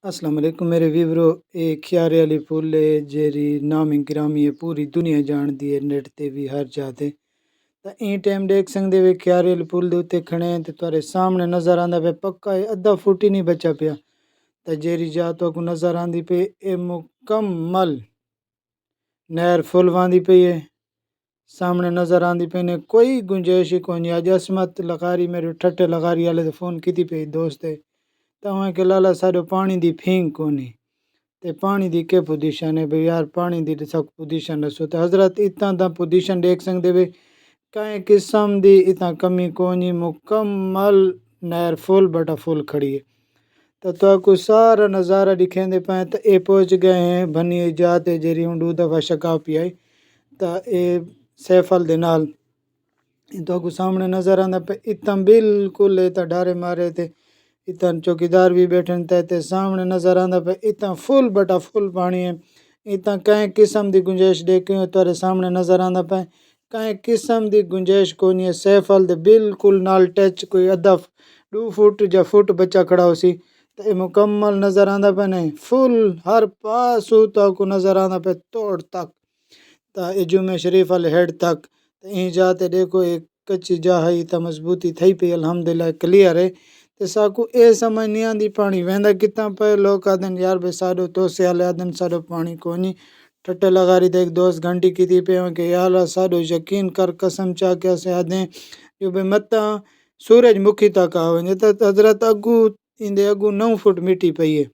अस्सलाम वालेकुम मेरे वीवरो। एक ख्यारे वाली फुल है जेरी नामी गिरामी है, पूरी दुनिया जानती है, नेट ते भी हर जाते। तो ई टाइम देख सकते वे ख्यारे वाली पुल दे उत्ते खड़े हैं तो तुहारे सामने नज़र आंदा पे पक्का है अद्धा फुट ही नहीं बचा पिया। तो जेरी जा तो को नज़र आंदी पे ए मुकम्मल नहर फुल वांदी पे है, सामने नज़र आंदी पे ने कोई गुंजाइश ही कोई नहीं। अज असमत लगारी मेरे ठट्टे लगारी वाले तो फ़ोन की पे दोस्त है तो के लाला साडो पानी दी फींग कोनी ते पानी दी के पोजीशन है भाई यार, पानी दी सब पोजीशन दसो। तो हजरत इतना दा पोजीशन देख सकते वे कई किस्म दी इतना कमी कोनी, मुकम्मल नहर फुल बटा फुल खड़ी है। तो आपको सारा नज़ारा दिखेंदे पाए तो ये पहुँच गए हैं बनी जाते जेरी उंडू दफा शका पियाई तो ये सैफल दे नाल तो आपको सामने नज़र आंदा पे इतना बिल्कुल इतना डारे मारे थे, इतना चौकीदार भी बैठे ते सामने नज़र आंदा पे इतना फुल बटा फुल पानी है। इतना कई किस्म की गुंजाइश देखे तुरे सामने नज़र आंदा पे कई किस्म की गुंजाइश कोनी है। सैफल दे बिल्कुल नाल टच कोई अद्धा 2 फुट या फुट बच्चा खड़ा हो सी तो ये मुकम्मल नज़र आंदा पे नहीं फुल हर पासू तो को नज़र आंदा पे तोड़ तक तो ये जुमे शरीफ वाले हेड तक तो यहीं जाते देखो एक कच्ची जा है तो मजबूती थी पी अल्हम्दुलिल्लाह क्लियर है। तो साकू ए समझ नहीं आती पानी वेंदा कितना पे लोग आदन यार भाई साडो तो सियाले आदन साडो पानी कोनी ठट्टे लगा रही थे। एक दोस्त घंटी की थी पे के यार साडो यकीन कर कसम चा क्या से आदे जो भाई मत सूरजमुखी तक आवे तो हजरत अगू इंदे अगू 9 फुट मिट्टी पई है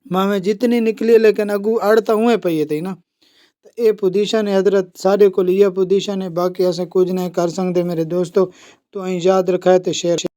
मामे जितनी निकली लेकिन अगू अड़ता हुए पई है थी ना। तो ये पोजीशन है हजरत साढ़े को लिया पोजीशन है, बाकी ऐसे कुछ नहीं कर सकते मेरे दोस्तों। तो याद रखा है तो शेयर